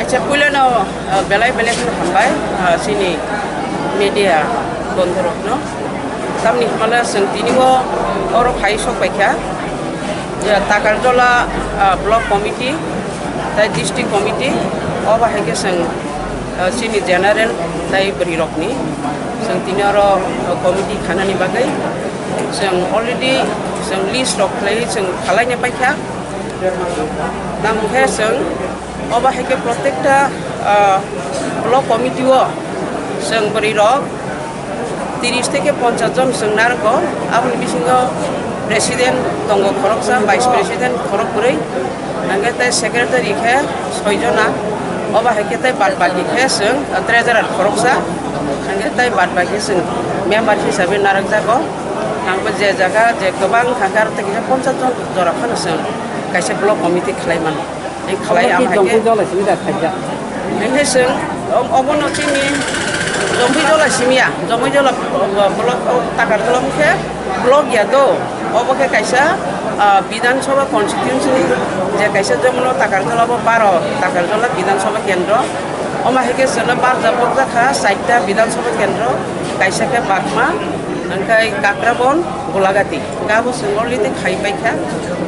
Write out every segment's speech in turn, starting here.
Acha puilano belai hambai sini media bondorok no samni mala sentini go oro khai sok baikha ya takarjola block committee tai district committee oba heke sang sini general tai berirokni sentini oro committee khanani bagai sang already sang list of play sang khalainya baikha nang he sang oba heke protekta block committee o sang berirok 30 থেকে 50 জন sang narko aboni bisingo president tongo khoroksa vice president khorok kurei nange tai secretary khe 6 jona oba heke tai badbaki khe sang treasurer khoroksa nange tai badbaki sang member hisabe narakjago nangbo je jaga je gobang khakar te 50 jon jora khana sang kaisa block committee khlaiman ei khlai am hake jolai simida khaja nange sang obono chini jombi jola simia jombi jola block takar jola mukhe block ya do oboke kaisa বিধান সভা constitution যে কাইসা যেমন টাকার জলা 12 টাকার জলা বিধানসভা কেন্দ্র অমা হেকে সনা বার জাবক জাখা 4টা বিধানসভা কেন্দ্র কাইসাকে বাগমা নংকাই কাকরাবন গোলাগাতি গাবো সিঙ্গলিতে খাই পাইখা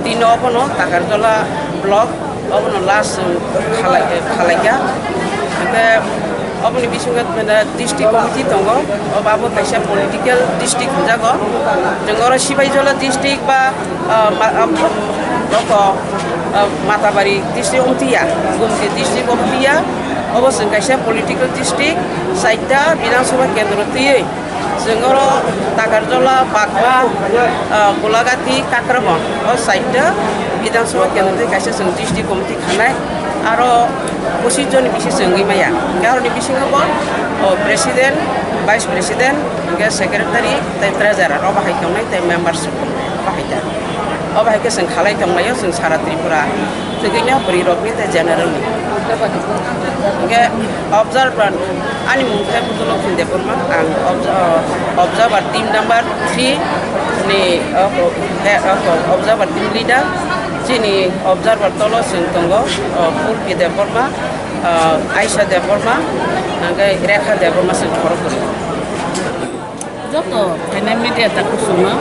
তিন অবনো টাকার জলা ব্লক অবনো লাস খালাইকা এবে অবনি বিসঙ্গত ডিস্ট্রিক্ট কমিটি দङ অবাবো কাইসা পলিটিক্যাল ডিস্ট্রিক্ট হজাগো জঙ্গর সিবাইজলা ডিস্ট্রিক্ট বা মাতাবাড়ি ডিস্ট্রিক্ট অমতিয়া গুমতি ডিস্ট্রিক্ট অমতিয়া অবশ্যই কাইসা পলিটিক্যাল ডিস্ট্রিক্ট 4টা বিধানসভা কেন্দ্র দিয়ে জঙ্গর টাকারজলা বাগমা গোলাগাতি কাকরাবন ও 4টা বিধানসভা কেন্দ্র কাইসা जों ডিস্ট্রিক্ট কমিটি খানায় আরো 25 জন বিশেষ সঙ্গীমায়া কারণ বিশেষজ্ঞ প্রেসিডেন্ট ভাইস প্রেসিডেন্ট সেক্রেটারি তাই ট্রেজারার অবাহাই খাওনাই তাই মেম্বারশিপ বাহাইতা অবাহাইকে जों খালাই थांनाय जों सारा त्रिपुरा थगैनो बरिरकनि ताय जेनेरेलनि observer ani mungkai butulo khinde porma ang observer team number 3 ni observer team leader sini observer tolo sing tongo Pulpi Deborma Aisha Deborma nagai Rekha Deborma sing khorok kori joto ene media ta kusuma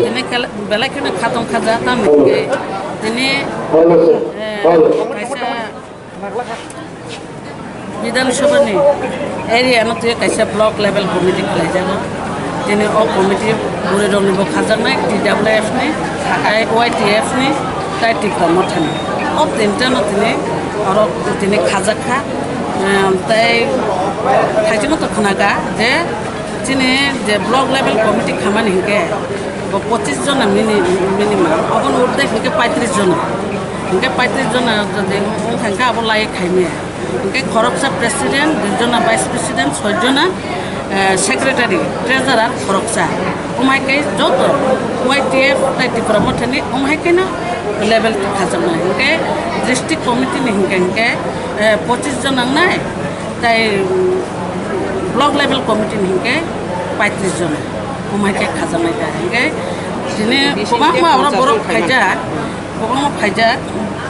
ene belai kana khatong khaja ta mike ene kaisa বিধানসভা ni area no te kaisa block level committee khlai jago jene o committee bure rong ni bo khajaknai TWF ni YTF ni tai tikra mothani o tinta no tine aro tine khajakha tai thaijino to khanaga je jene je block level committee khamani hike 25 John minimum obon urde hike 35 John hike 35 John jodi thangka abo lai khaime hike khoroksa president 2 jona vice president 6 jona secretary treasurer khoroksa umai kai joto YTF tai tipra mothani umai kai na level khajamna hike district committee ni hike 25 John nai tai block level committee ni hike 35 John umai kai khajamna ta hike dine kobangma ora borok khaija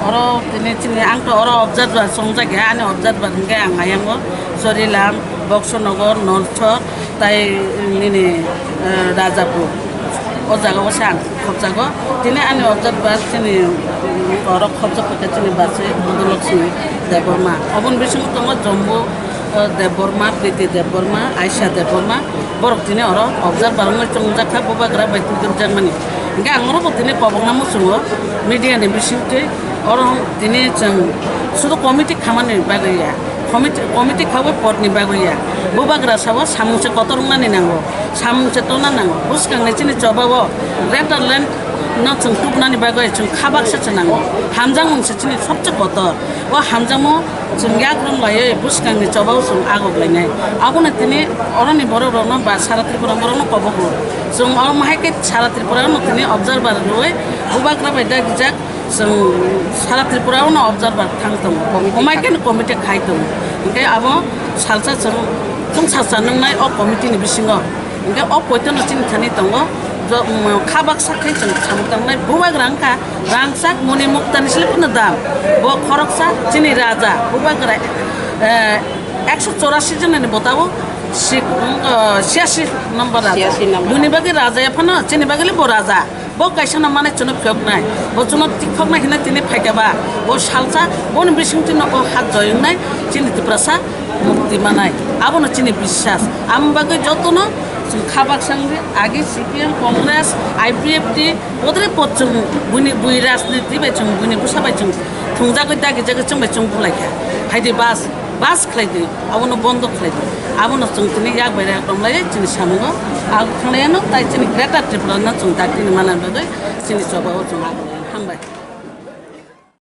oro dine chini angto oro observer songjage ani observer hingke ang ayango Sorilam Boksonogor Northor tai nini Rajapur o jaga o sang khobjago dine ani observer chini oro khobjago chini base Modulokshmi Deborma obon bising tongo Jombo Deborma Priti Deborma Aisha Deborma borok dine oro observer ngai chongjakha bobagra baitu Germany hingke angoro dine pabongna musungo media ni bisingte oro dine chang sudo committee khamani bagaya committee khawe porni bagaya bobagra sawa samungse kotorungna ni nango samungse tona nango buskang ni chini chobawo Redland na chung tupna ni bagaya chung khabak se chanango hamjang mungse chini sobche kotor ও হামজামো जों याग्रोम लायो बुसकांनि जबाव जों आगबलायनाय आबोनो दिनै अरनि बर'नो बा सारा त्रिपुरा बर'नो कबगो जों माहायके सारा त्रिपुरानो दिनै अबजार्भार लुय बुबाग्रा बायदा गिजाक जों सारा त्रिपुरानो अबजार्भार थांदों माहायके कमिटि खायदों ओंखाय आबो सालसा जों सासा नंनाय अ कमिटिनि बिसिङाव ओंखाय अ पयतन चिन्थानि दङ खाबाक साखै जों सामतांनाय बुबाग्रांखा रांसाक मनि मुक्तानि सिलिपनो दाम ब खरकसा चिनि राजा बुबाग्रा 184 जननि बतावो 86 नम्बर राजा दुनि बागे राजा एफानो चिनि बागेले ब राजा ब काइसाना माने चुनो फ्यकनाय ब चुनो टिकफकनाय हिना तिनि फायकाबा ब सालसा बन बिसिंतिनो अ हात जयनाय चिनि तिप्रसा मुक्ति मानाय आबोनो चिनि বিশ্বাস आम बागे जतनो खाबाक संगे आगे CPM कांग्रेस IPFT ओदरे पचुं बुनि राजनीति बायचुं बुनि बुसाबायचुं थुंजागै दागे जागे चुं बायचुं बुलायखा हायदि बास खलायदो आबोनो बन्द खलायदो आबोनो जों तिनि याग बायरा दंलाय तिनि सामुगो आग खलायानो ताइ तिनि ग्रेटार त्रिपुरा ना जों दातिनि मानान बागै तिनि जबाव जों आग हामबाय